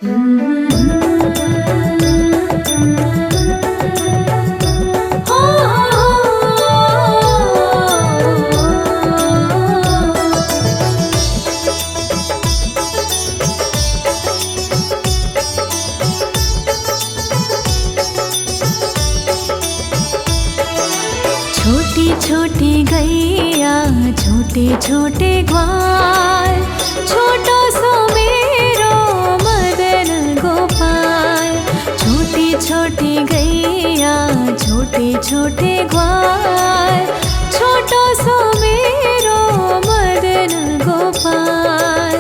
छोटी छोटी गैया छोटे छोटे ग्वाल, छोटो सो मेरो मदन गोपाल। छोटी छोटी गैया छोटे छोटे ग्वाल, छोटो सो मेरो मदन गोपाल।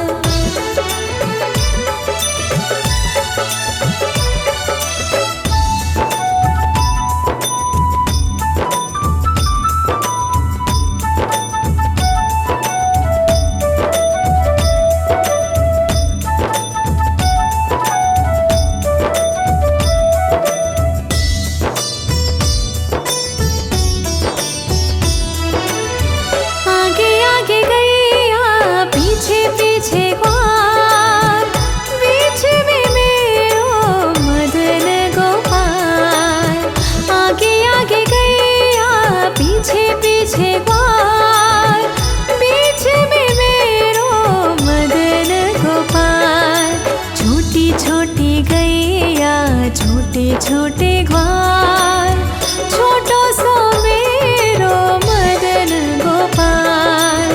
छोटे छोटे ग्वाल, छोटो सो मेरो मदन गोपाल।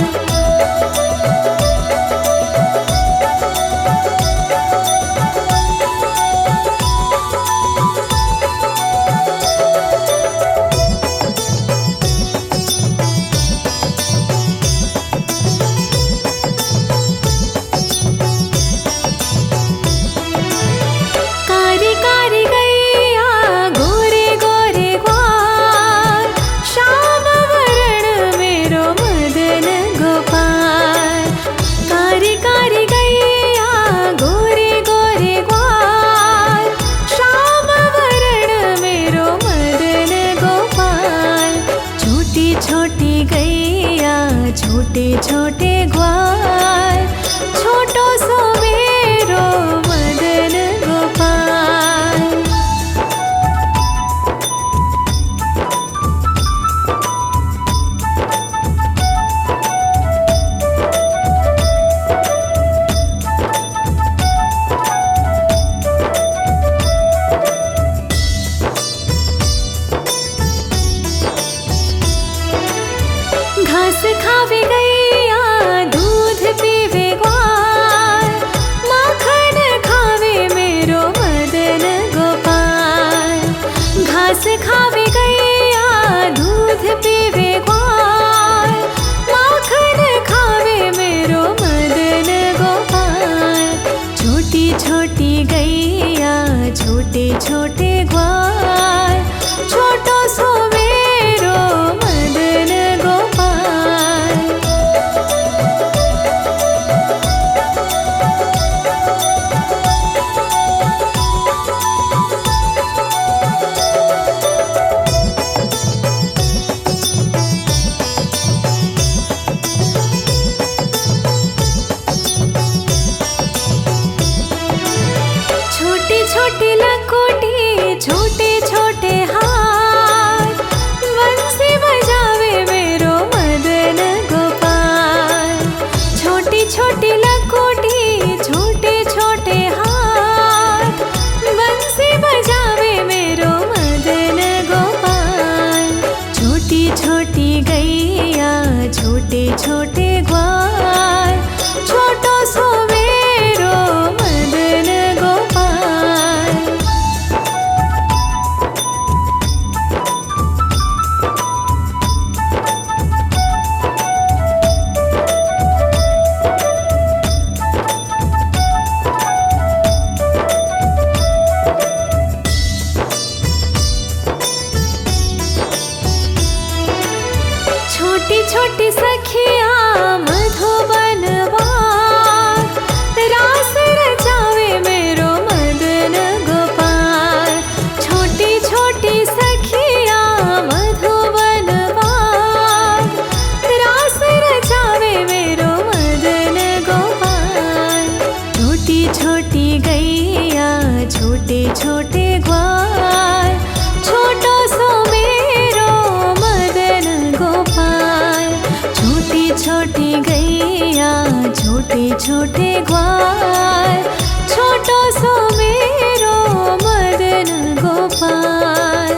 छोटे छोटे ग्वाल, छोटो सो मेरो मदन गोपाल। घास खावे गैया दूध पीवे ग्वाल, माखन खावे मेरो मदन गोपाल। घास खावे गैया दूध पीवे ग्वाल, माखन खावे मेरो मदन गोपाल। छोटी छोटी गैया छोटे छोटे ग्वाल, छोटो सो मेरो मदन गोपाल। छोटी छोटी लकोटी गैया छोटे छोटे ग्वाल, छोटो सो मेरो मदन गोपाल। छोटी छोटी गैया छोटे छोटे ग्वाल, छोटो सो मेरो मदन गोपाल।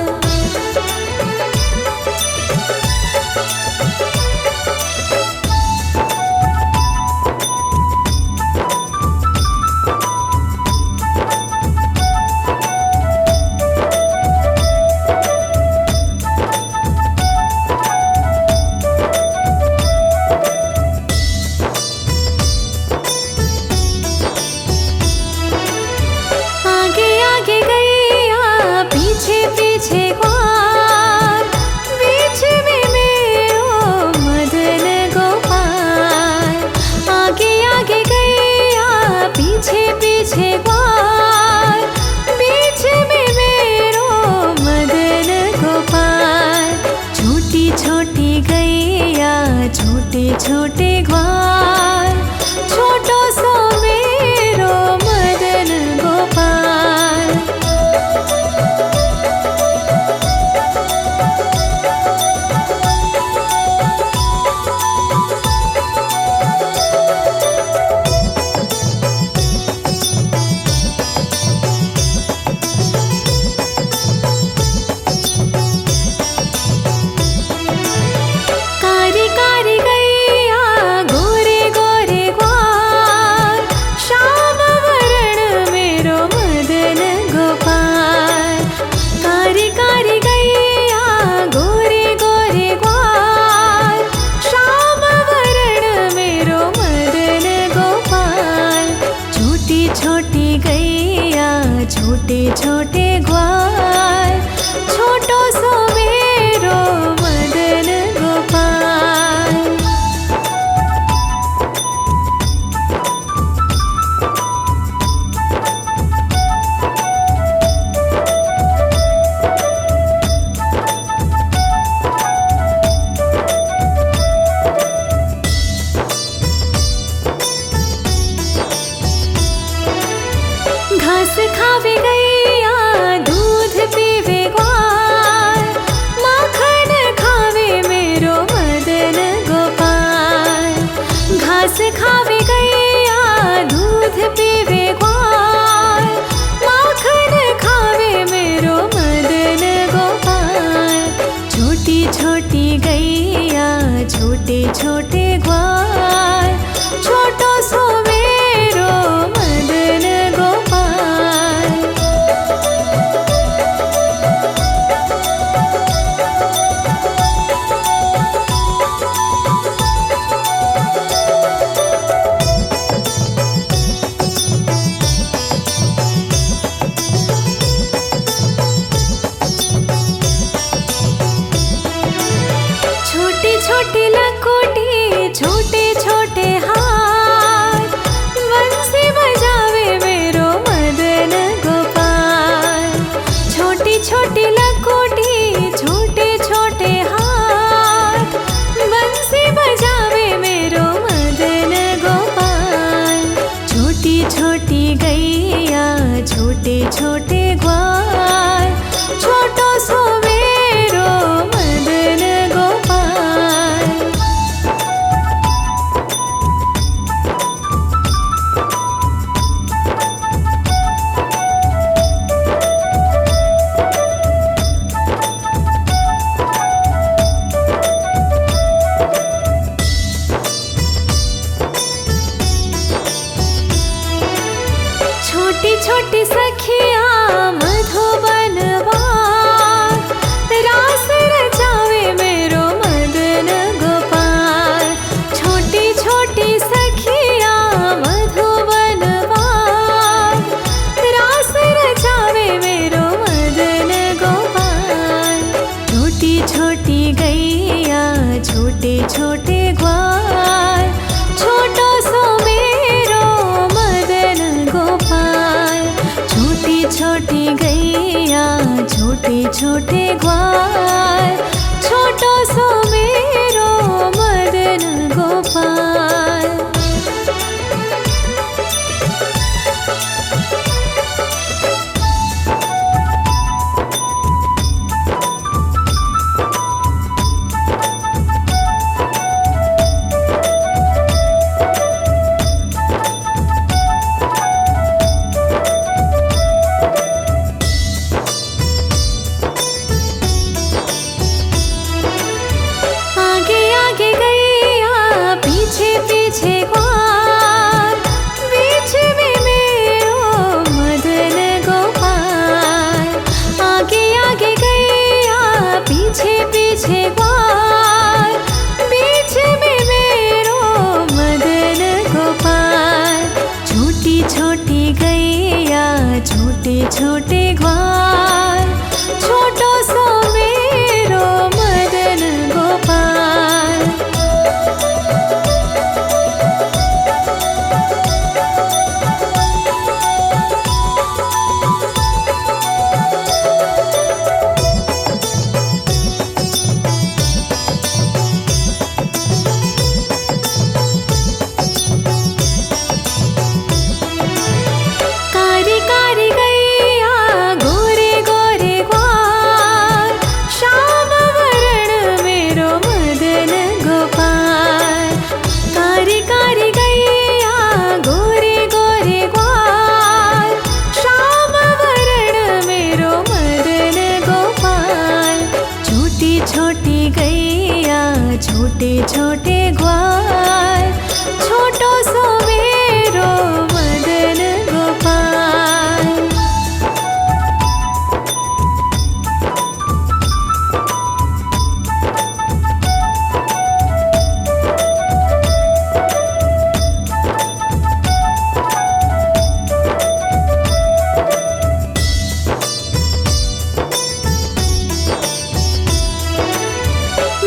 पीछे ग्वाल, बीच में मेरो मदन गोपाल। आगे आगे गैया पीछे पीछे ग्वाल, बीच में मेरो मदन गोपाल। छोटी छोटी गैया छोटे छोटे ग्वाल, छोटो सो मेरो मदन गोपाल। छोटे छोटे ग्वाल, छोटो सो मेरो मदन गोपाल। घास खावे गैया दूध पीवे ग्वाल, माखन खावे मेरो मदन गोपाल। घास खावे गैया दूध पीवे ग्वाल, माखन खावे मेरो मदन गोपाल। छोटी छोटी गैया छोटे छोटे ग्वाल, छोटो सो मेरो मदन गोपाल। छोटी छोटी लकोटी छोटे छोटे हाथ, बंसी बजावे मेरो मदन गोपाल। छोटी छोटी लकोटी छोटे छोटे हाथ, बंसी बजावे मेरो मदन गोपाल। छोटी छोटी गैया छोटे छोटे ग्वाल, छोटो सो मेरो मदन गोपाल। छोटी छोटी सखिया मधुबन बाग, रास रचावे मेरो मदन गोपाल। छोटी छोटी सखिया मधुबन बाग, रास रचावे मेरो मदन गोपाल। छोटी छोटी गैया छोटे छोटे ग्वाल, छोटो सो मेरो मदन गोपाल। छोटी छोटी गैया छोटे छोटे ग्वाल, छोटो सो मेरो मदन गोपाल। छोटे ग्वाल, छोटो सो मेरो मदन गोपाल। कारी कारी गैया गोरे गोरे ग्वाल, श्याम वरण मेरो मदन गोपाल। कारी कारी गैया गोरे गोरे ग्वाल, श्याम वरण मेरो मदन गोपाल। छोटी छोटी गैया छोटे छोटे ग्वाल, छोटो सो मेरो मदन गोपाल।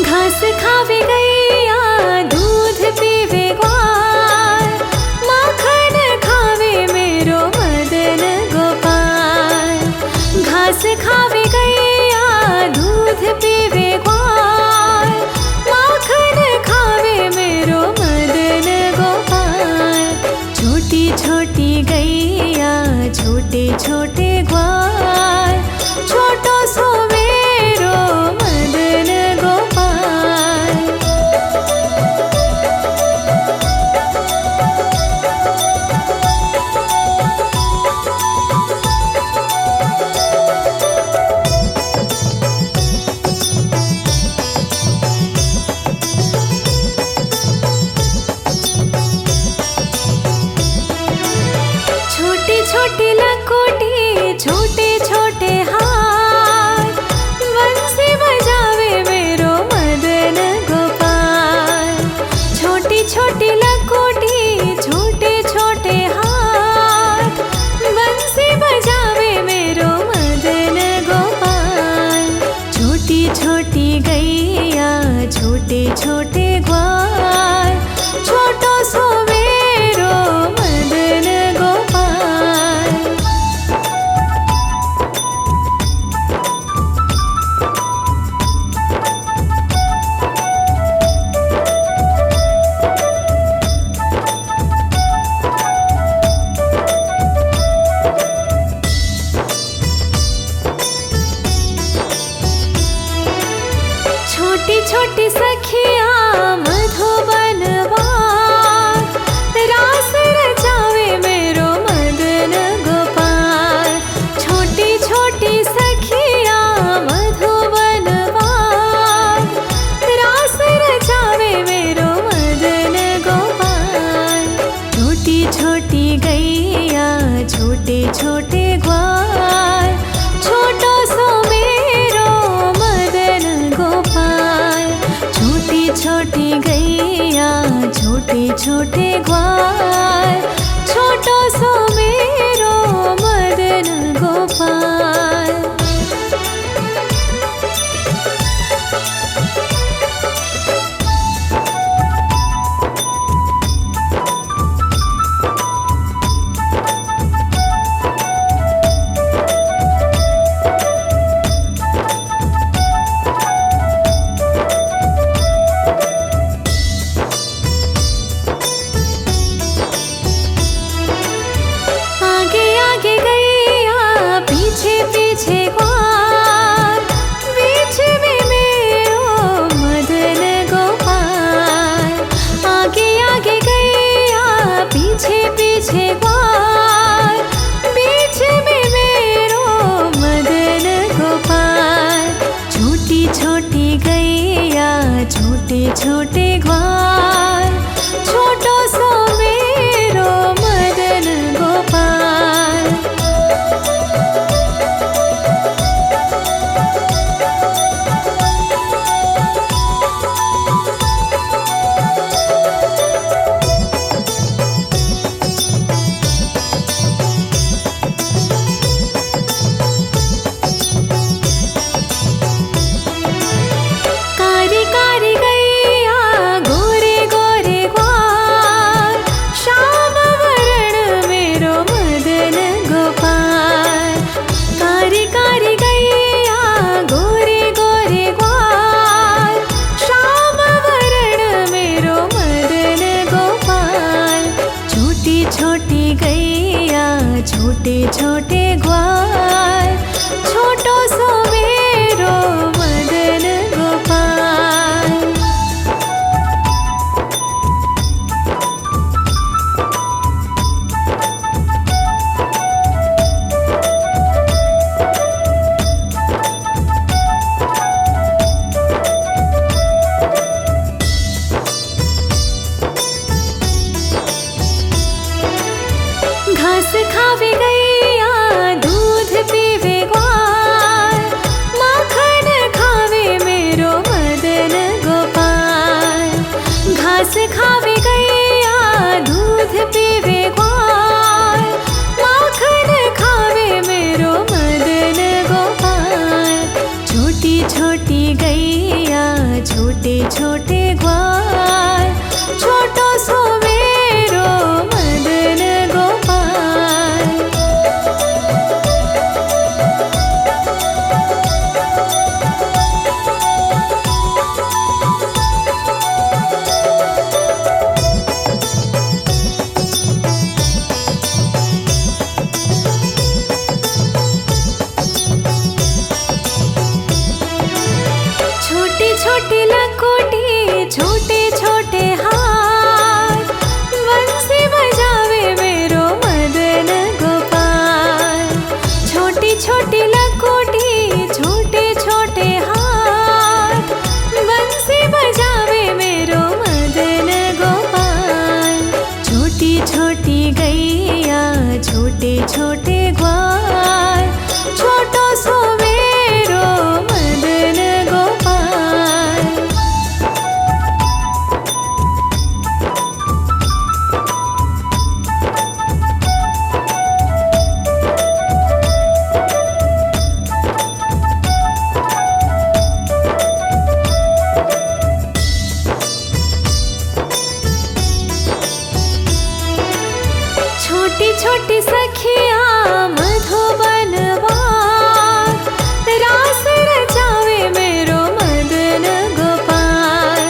घास खावे गैया दूध पीवे ग्वाल, माखन खावे मेरो मदन गोपाल। घास खावे गैया दूध पीवे ग्वाल, माखन खावे मेरो मदन गोपाल। छोटी छोटी गैया छोटे छोटे ग्वाल, छोटो सो मेरो मदन गोपाल। छोटी छोटी लकोटी छोटे छोटे हाथ, बंसी बजावे मेरो मदन गोपाल। छोटी छोटी लकोटी छोटे छोटे हाथ, बंसी बजावे मेरो मदन गोपाल। छोटी छोटी गैया छोटे छोटे ग्वाल, छोटो सो मेरो मदन गोपाल। छोटी छोटी सखिया मधुबन बाग, रास रचावे मेरो मदन गोपाल। छोटी छोटी सखिया मधुबन बाग, रास रचावे मेरो मदन गोपाल। छोटी छोटी गैया छोटे छोटे ग्वाल, छोटो सो मेरो मदन गोपाल। छोटी छोटी गैया छोटे छोटे ग्वाल, छोटो सो मेरो मदन गोपाल। छोटे छोटे ग्वाल, छोटो सो मेरो मदन गोपाल। घास खावे गैया, दूध पीवे ग्वाल, माखन खावे मेरो मदन गोपाल। घास खावे गैया, दूध पीवे ग्वाल, माखन खावे मेरो मदन गोपाल। छोटी छोटी गैया, छोटे छोटे ग्वाल, छोटो सो मेरो मदन गोपाल। छोटी छोटी लकोटी, छोटे छोटे हाथ, बंसी बजावे मेरो मदन गोपाल। छोटी छोटी लकोटी, छोटे छोटे हाथ, बंसी बजावे मेरो मदन गोपाल। छोटी छोटी गैया, छोटे छोटे ग्वाल, छोटो सो मेरो मदन गोपाल। छोटी छोटी सखिया मधुबन बाग, रास रचावे मेरो मदन गोपाल।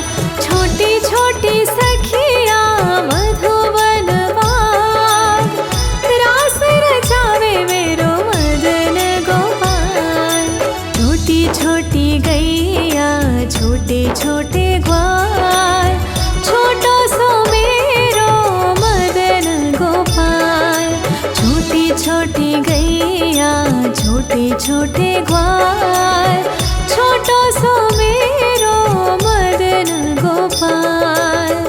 छोटी छोटी सखिया मधुबन बाग, रास रचावे मेरो मदन गोपाल। छोटी छोटी गैया, छोटे छोटे ग्वाल, छोटो सो मेरो मदन गोपाल। छोटी छोटी गैया, छोटे छोटे ग्वाल, छोटो सो मेरो मदन गोपाल।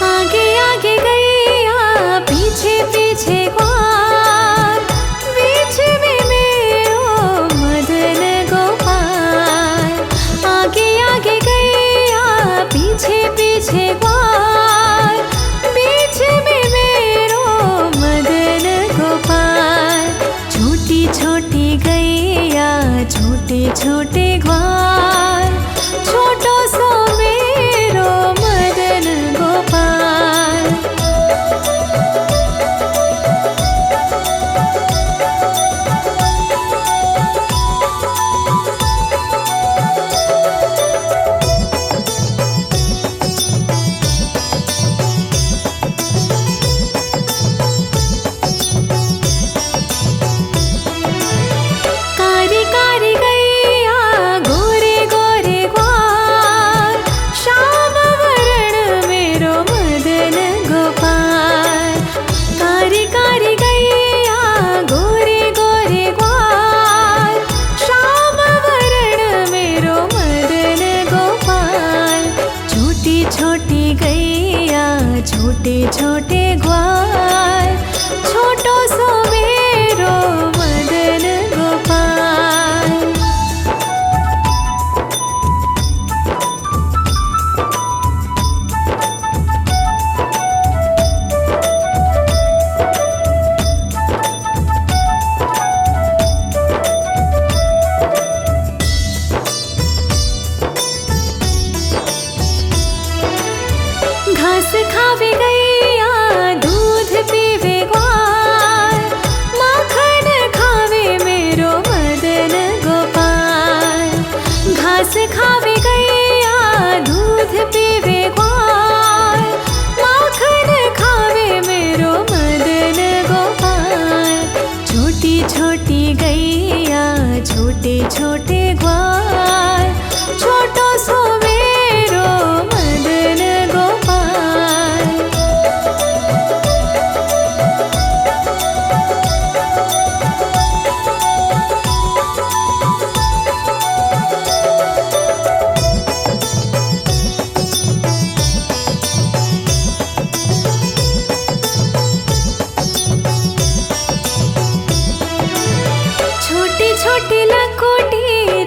आगे आगे गैया, पीछे पीछे ग्वाल, बीच में मेरो मदन गोपाल। आगे आगे गैया, पीछे पीछे ग्वाल, बीच में मेरो मदन गोपाल। छोटी छोटी गैया, छोटे छोटे ग्वाल, छोटो सो मेरो मदन गोपाल। कारी कारी गैया, गोरे गोरे ग्वाल, श्याम वरण मेरो मदन गोपाल। कारी कारी गैया, गोरे गोरे ग्वाल, श्याम वरण मेरो मदन गोपाल। छोटी छोटी गैया, छोटे छोटे ग्वाल, छोटो सो मेरो मदन गोपाल।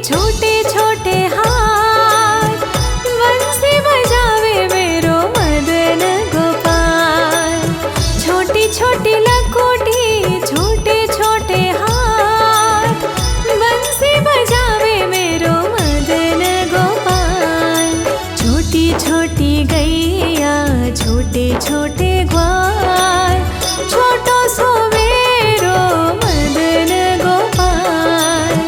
छोटे छोटे हाथ, बंसी बजावे मेरो मदन गोपाल। छोटी छोटी लकोटी, छोटे छोटे हाथ, बंसी बजावे मेरो मदन गोपाल। छोटी छोटी गैया, छोटे छोटे ग्वाल, छोटो सो मेरो मदन गोपाल।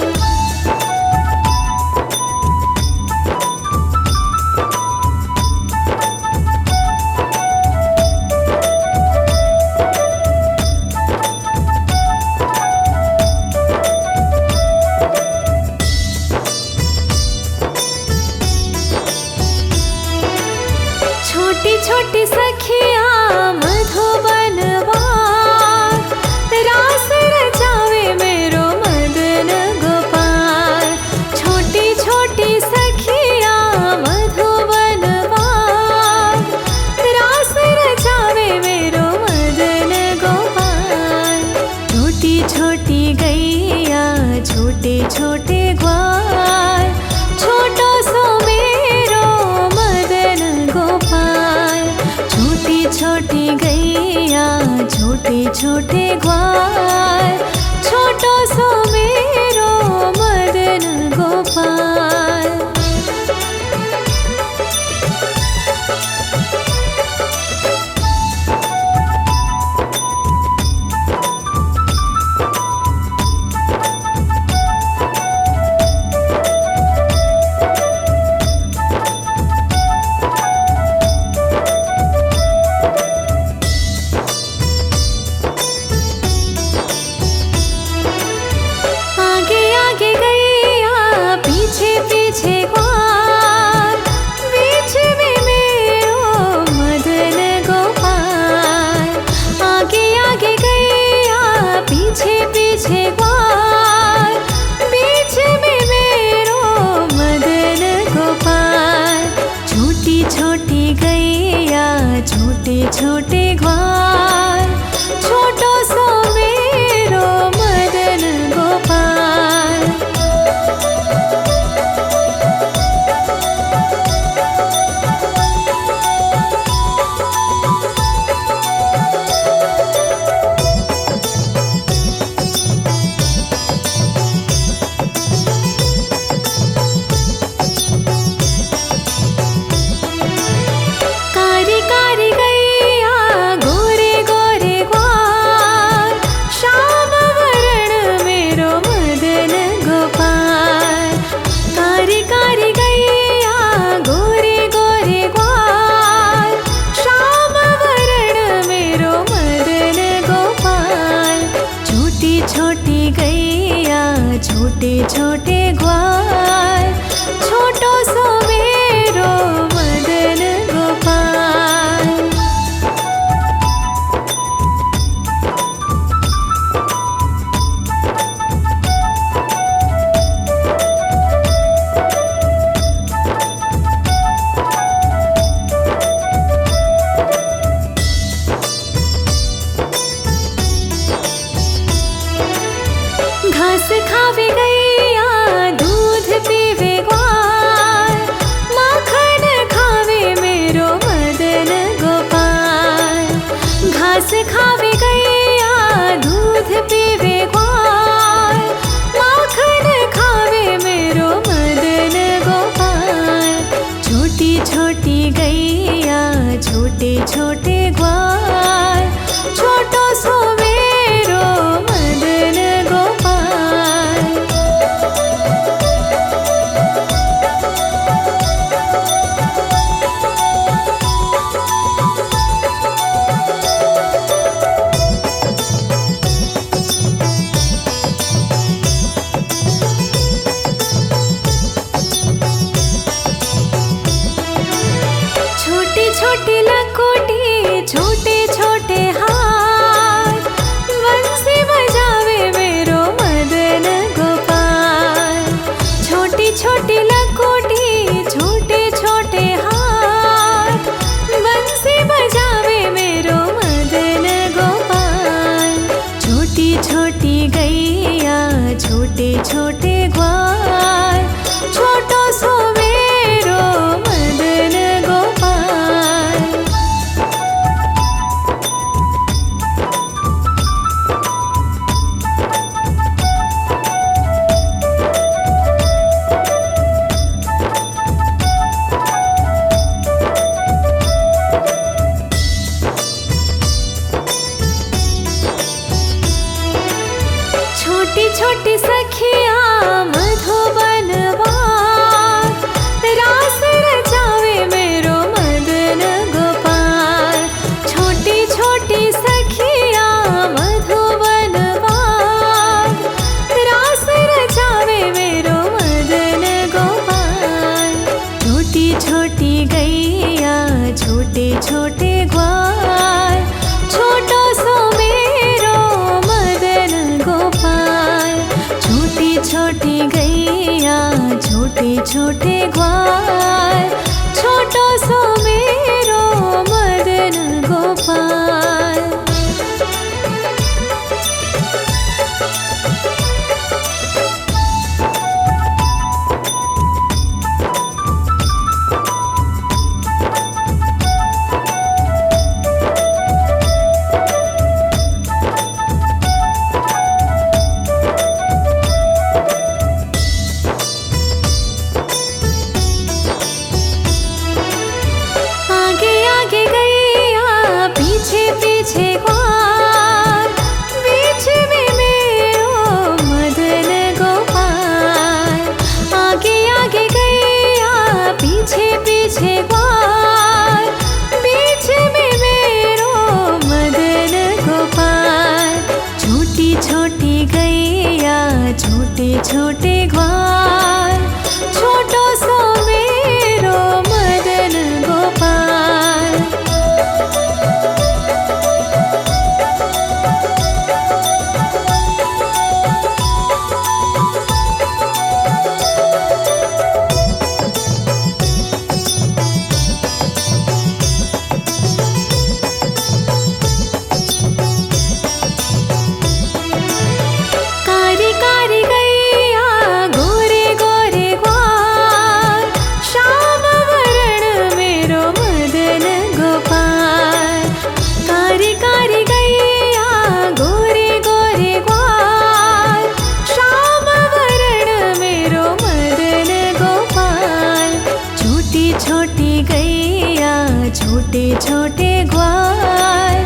छोटे ग्वाल,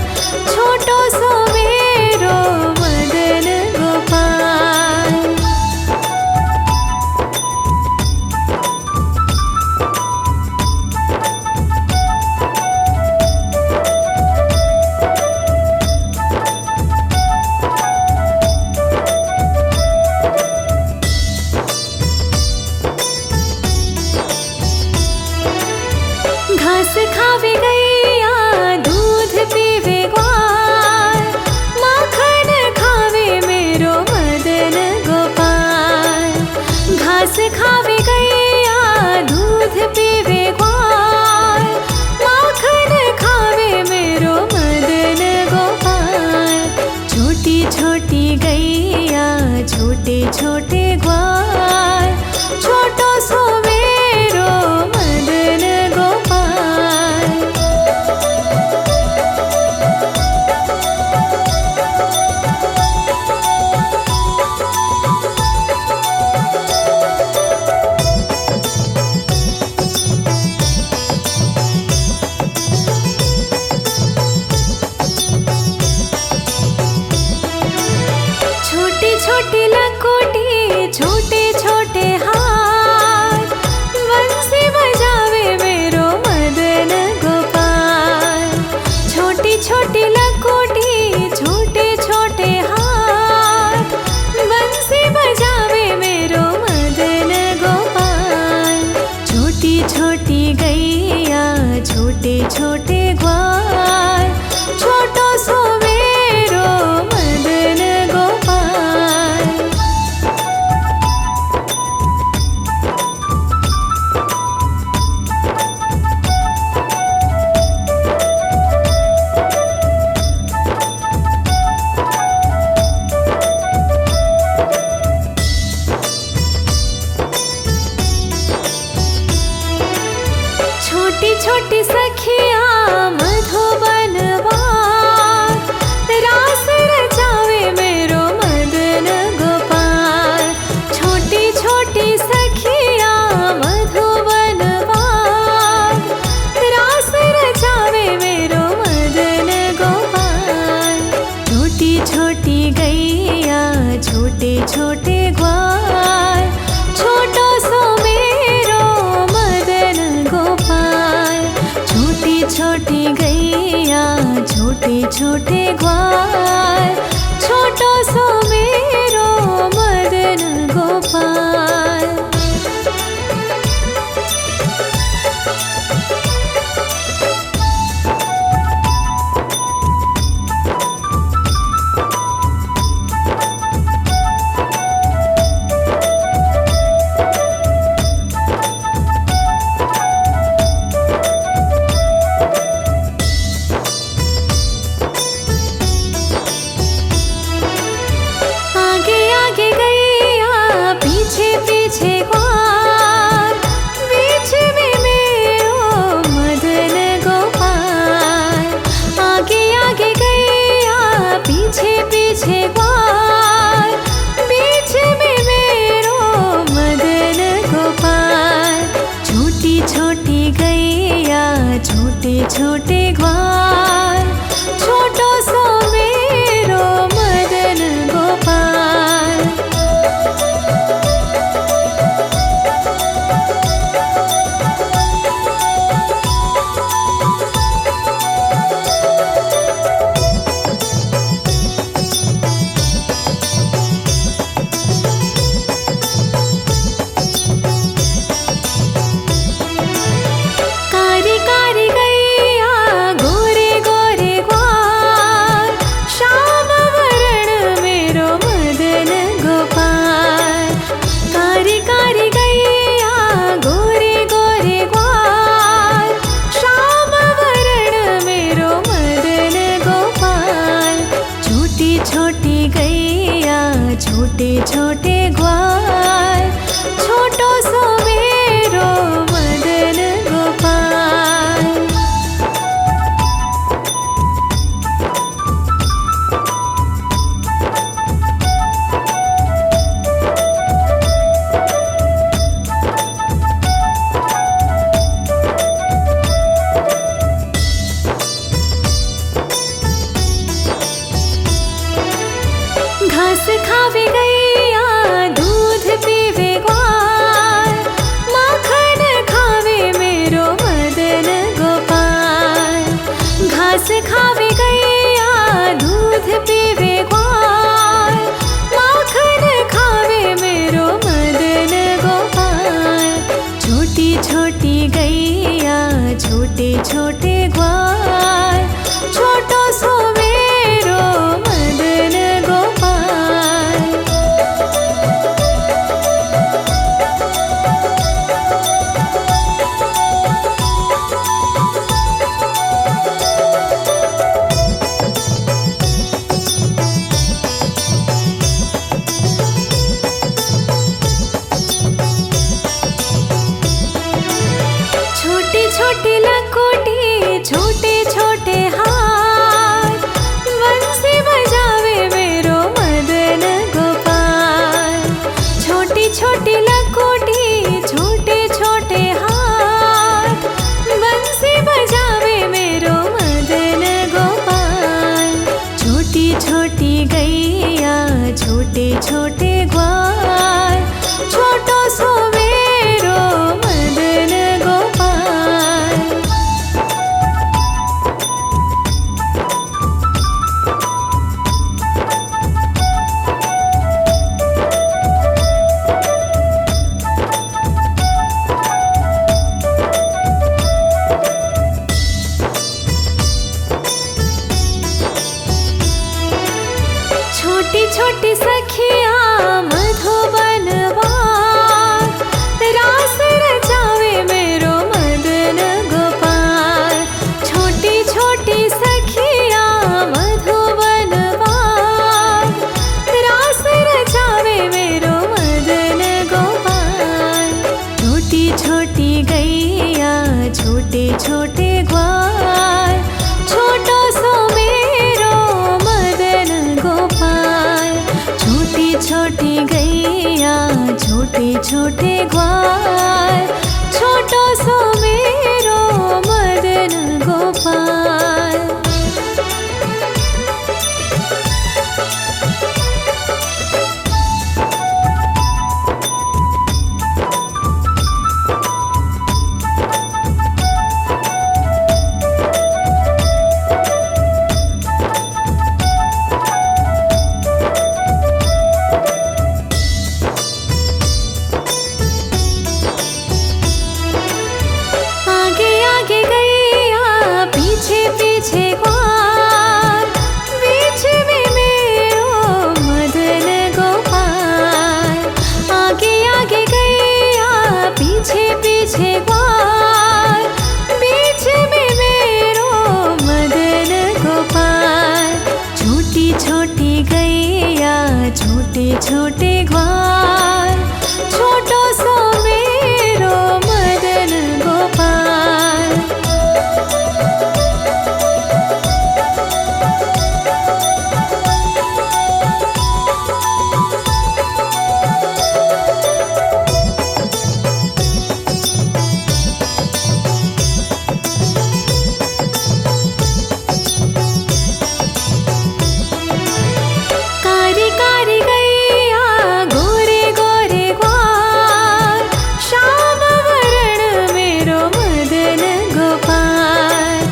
छोटो सो मेरो मदन गोपाल। घास खावे गैया, दूध पीवे ग्वाल, माखन खावे मेरो मदन गोपाल। घास खावे गैया, दूध पीवे ग्वाल, माखन खावे मेरो मदन गोपाल। छोटी छोटी गैया, छोटे छोटे ग्वाल, छोटो सो मेरो मदन गोपाल। छोटी छोटी लकोटी, छोटे छोटे हाथ, बंसी बजावे मेरो मदन गोपाल। छोटी छोटी लकोटी, छोटे छोटे हाथ, बंसी बजावे मेरो मदन गोपाल। छोटी छोटी गैया, छोटे छोटे ग्वाल, छोटो सो मेरो मदन गोपाल। छोटी छोटी सखिया मधुबन वार, रास रचावे मेरो मदन गोपाल। छोटी छोटी सखिया मधुबन वार, रास रचावे मेरो मदन गोपाल। छोटी छोटी गैया, छोटे छोटे ग्वाल, छोटो सो मेरो मदन गोपाल। छोटी छोटी गैया, छोटे छोटे ग्वाल, छोटो सो मेरो मदन गोपाल। आगे आगे गैया, पीछे पीछे ग्वाल, बीच में मेरो मदन गोपाल। आगे आगे गैया, पीछे पीछे ग्वाल, बीच में मेरो मदन गोपाल। छोटी छोटी गैया, छोटे छोटे ग्वाल, छोटो सो मेरो मदन गोपाल। कारी कारी गैया, लखोटी छोटे छोटे हाथ, बंसी बजावे मेरो मदन गोपाल। छोटी छोटी लखोटी छोटे छोटे हाथ, बंसी बजावे मेरो मदन गोपाल। छोटी छोटी गैया छोटे छोटे ग्वाल, छोटो सो मेरो मदन गोपाल। छोटी छोटी सखिया मधुबन बार, रास रचावे मेरो मदन गोपाल। छोटी छोटी सखिया मधुबन बार, रास रचावे मेरो मदन गोपाल। छोटी छोटी गैया छोटे छोटे ग्वाल, छोटो सो मेरो मदन गोपाल। छोटी छोटी गैया छोटे छोटे ग्वाल, छोटो सो मेरो मदन गोपाल। आगे आगे गैया पीछे पीछे ग्वाल, बीच में मेरो मदन गोपाल। आगे आगे गैया पीछे पीछे ग्वाल, बीच में मेरो मदन गोपाल। छोटी छोटी गैया छोटे छोटे ग्वाल, छोटो सो मेरो मदन गोपाल। कारी कारी गैया गोरे गोरे ग्वाल, श्याम वरण मेरो मदन गोपाल।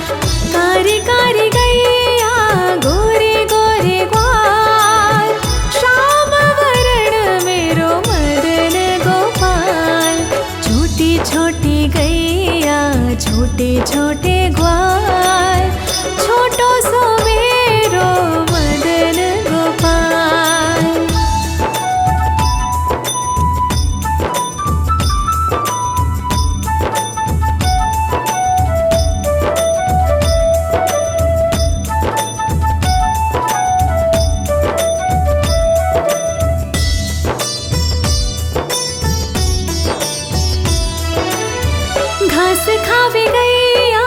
कारी कारी गैया गोरे गोरे ग्वाल, श्याम वरण मेरो मदन गोपाल। छोटी छोटी गैया छोटे छोटे ग्वाल, छोटो सो मेरो मदन गोपाल। घास खावे गैया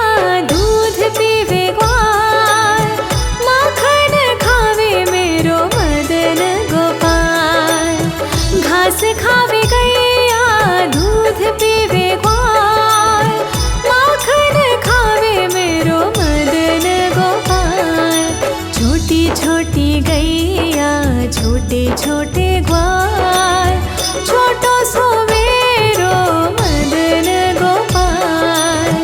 दूध पीवे ग्वाल, माखन खावे मेरो मदन गोपाल। घास खावे गैया दूध पीवे ग्वाल, माखन खावे मेरो मदन गोपाल। छोटी छोटी गैया छोटे छोटे ग्वाल, छोटो सो मेरो मदन गोपाल।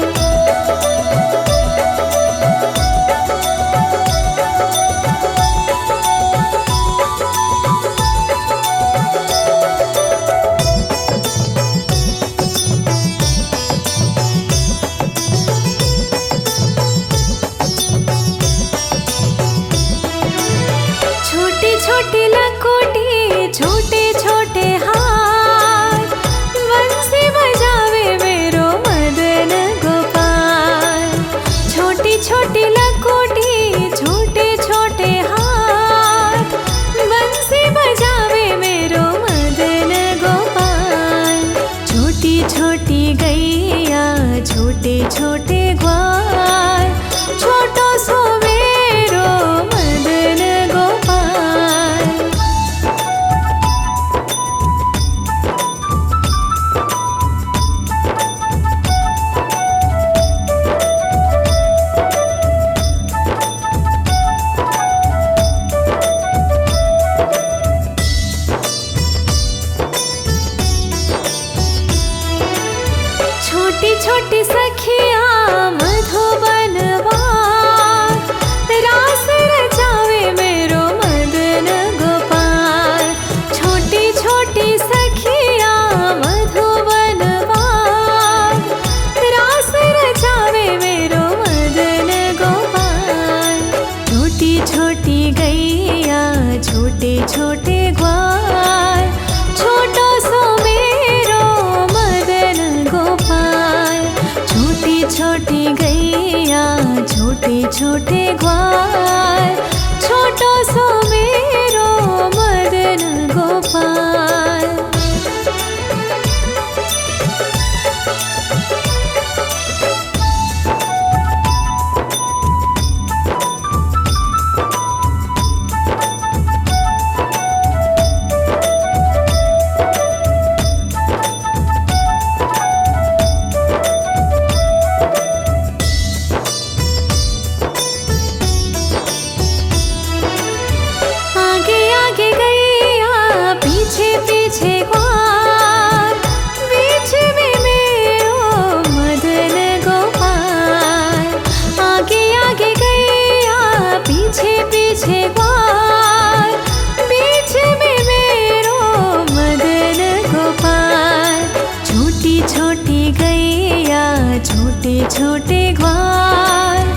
गैया छोटे छोटे ग्वाल, छोटो सो मेरो मदन गोपाल। छोटी छोटी सखियाँ मधुबन वार, रास रचावे मेरो मदन गोपाल। छोटी छोटी सखियाँ मधुबन वार, रास रचावे मेरो मदन गोपाल। छोटी छोटी गैया छोटे छोटे ग्वाल, छोटो सो मेरो मदन गोपाल। छोटी छोटी गैया छोटे छोटे ग्वाल, छोटो सो मेरो मदन गोपाल। आगे आगे गैया पीछे पीछे ग्वाल, बीच में मेरो मदन गोपाल। आगे आगे गैया पीछे पीछे ग्वाल, बीच में मेरो मदन गोपाल। छोटी छोटी गैया छोटे छोटे ग्वाल,